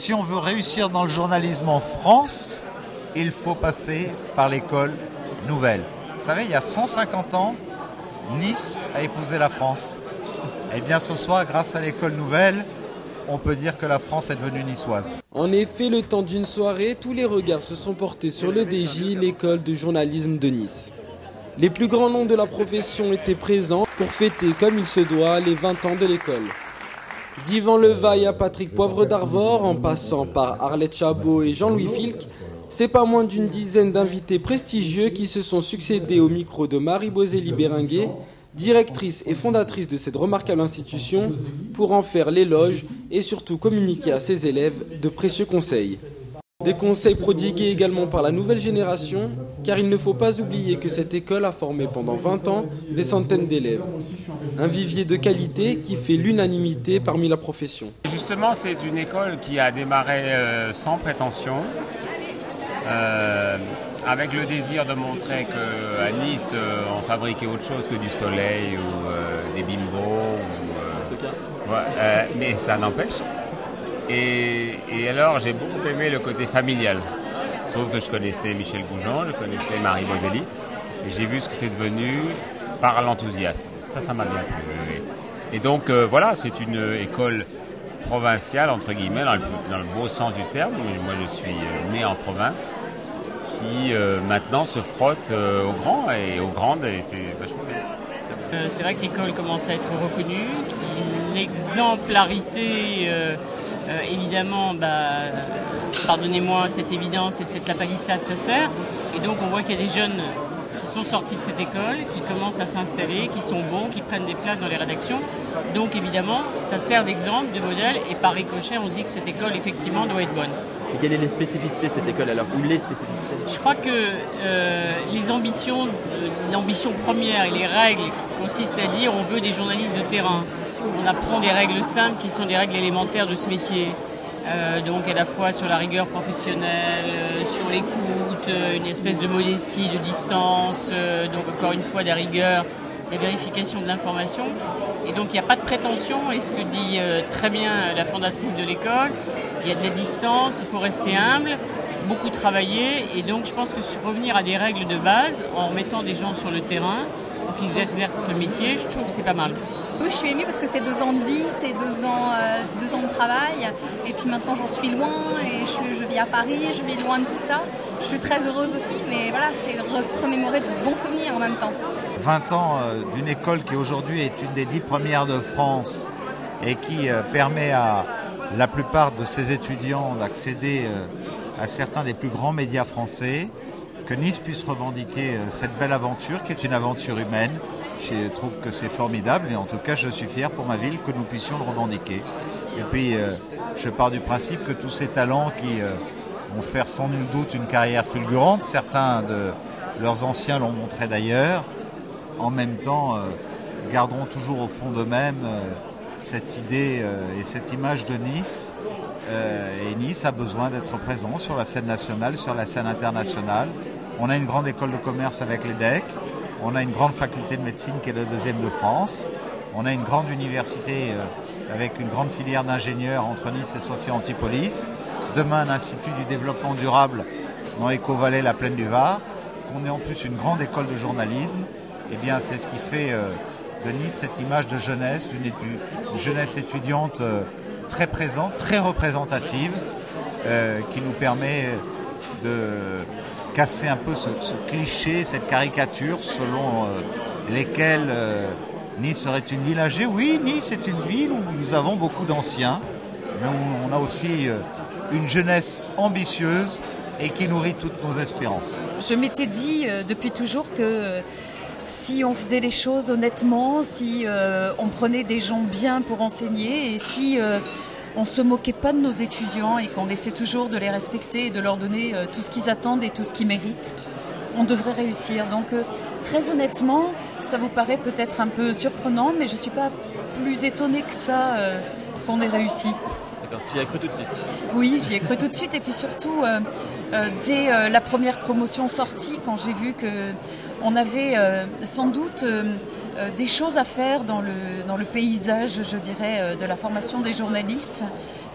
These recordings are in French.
si on veut réussir dans le journalisme en France, il faut passer par l'école nouvelle. Vous savez, il y a 150 ans, Nice a épousé la France. Et bien ce soir, grâce à l'école nouvelle, on peut dire que la France est devenue niçoise. En effet, le temps d'une soirée, tous les regards se sont portés sur le DJ, l'école de journalisme de Nice. Les plus grands noms de la profession étaient présents pour fêter comme il se doit les 20 ans de l'école. D'Yvan Levaille à Patrick Poivre d'Arvor, en passant par Arlette Chabot et Jean-Louis Filck, c'est pas moins d'une dizaine d'invités prestigieux qui se sont succédés au micro de Marie Bozelli-Béringuet, directrice et fondatrice de cette remarquable institution, pour en faire l'éloge et surtout communiquer à ses élèves de précieux conseils. Des conseils prodigués également par la nouvelle génération, car il ne faut pas oublier que cette école a formé pendant 20 ans des centaines d'élèves. Un vivier de qualité qui fait l'unanimité parmi la profession. Justement, c'est une école qui a démarré sans prétention, avec le désir de montrer qu'à Nice, on fabriquait autre chose que du soleil ou des bimbos. Mais ça n'empêche. Et alors, j'ai beaucoup aimé le côté familial. Sauf que je connaissais Michel Goujon, je connaissais Marie Bozelli, et j'ai vu ce que c'est devenu par l'enthousiasme. Ça m'a bien plu. Et donc, voilà, c'est une école provinciale, entre guillemets, dans le beau sens du terme. Moi, je suis né en province, qui maintenant se frotte aux grands et aux grandes, et c'est vachement bien. C'est vrai que l'école commence à être reconnue, l'exemplarité... évidemment, pardonnez-moi cette évidence et de cette lapalissade, ça sert. Et donc on voit qu'il y a des jeunes qui sont sortis de cette école, qui commencent à s'installer, qui sont bons, qui prennent des places dans les rédactions. Donc évidemment, ça sert d'exemple, de modèle, et par ricochet, on se dit que cette école, effectivement, doit être bonne. Et quelles sont les spécificités de cette école alors, ou les spécificités? Je crois que l'ambition première et les règles qui consistent à dire on veut des journalistes de terrain. On apprend des règles simples qui sont des règles élémentaires de ce métier. Donc à la fois sur la rigueur professionnelle, sur l'écoute, une espèce de modestie, de distance, donc encore une fois la rigueur, la vérification de l'information. Et donc il n'y a pas de prétention, et ce que dit très bien la fondatrice de l'école, il y a de la distance, il faut rester humble, beaucoup travailler, et donc je pense que revenir à des règles de base en mettant des gens sur le terrain pour qu'ils exercent ce métier, je trouve que c'est pas mal. Oui, je suis émue parce que c'est 2 ans de vie, c'est 2 ans de travail. Et puis maintenant, j'en suis loin et je vis à Paris, je vis loin de tout ça. Je suis très heureuse aussi, mais voilà, c'est se remémorer de bons souvenirs en même temps. 20 ans d'une école qui aujourd'hui est une des 10 premières de France et qui permet à la plupart de ses étudiants d'accéder à certains des plus grands médias français, que Nice puisse revendiquer cette belle aventure qui est une aventure humaine. Je trouve que c'est formidable et en tout cas je suis fier pour ma ville que nous puissions le revendiquer. Et puis je pars du principe que tous ces talents qui vont faire sans nul doute une carrière fulgurante, certains de leurs anciens l'ont montré d'ailleurs, en même temps garderont toujours au fond d'eux-mêmes cette idée et cette image de Nice. Et Nice a besoin d'être présent sur la scène nationale, sur la scène internationale. On a une grande école de commerce avec l'EDEC. On a une grande faculté de médecine qui est la 2e de France. On a une grande université avec une grande filière d'ingénieurs entre Nice et Sophia Antipolis. Demain, un institut du développement durable dans Éco-Vallée, la Plaine du Var. Qu'on ait en plus une grande école de journalisme. Eh bien, c'est ce qui fait de Nice cette image de jeunesse, une jeunesse étudiante très présente, très représentative, qui nous permet de casser un peu ce cliché, cette caricature selon lesquelles Nice serait une ville âgée. Oui, Nice est une ville où nous avons beaucoup d'anciens, mais on a aussi une jeunesse ambitieuse et qui nourrit toutes nos espérances. Je m'étais dit depuis toujours que si on faisait les choses honnêtement, si on prenait des gens bien pour enseigner et si on ne se moquait pas de nos étudiants et qu'on essaie toujours de les respecter et de leur donner tout ce qu'ils attendent et tout ce qu'ils méritent, on devrait réussir. Donc très honnêtement, ça vous paraît peut-être un peu surprenant, mais je ne suis pas plus étonnée que ça qu'on ait réussi. D'accord, tu y as cru tout de suite? Oui, j'y ai cru tout de suite et puis surtout dès la première promotion sortie, quand j'ai vu qu'on avait sans doute des choses à faire dans le paysage, je dirais, de la formation des journalistes.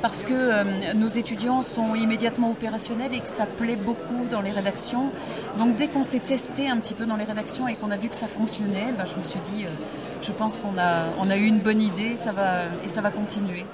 parce que nos étudiants sont immédiatement opérationnels et que ça plaît beaucoup dans les rédactions. Donc dès qu'on s'est testé un petit peu dans les rédactions et qu'on a vu que ça fonctionnait, je me suis dit, je pense qu'on a eu une bonne idée et ça va continuer.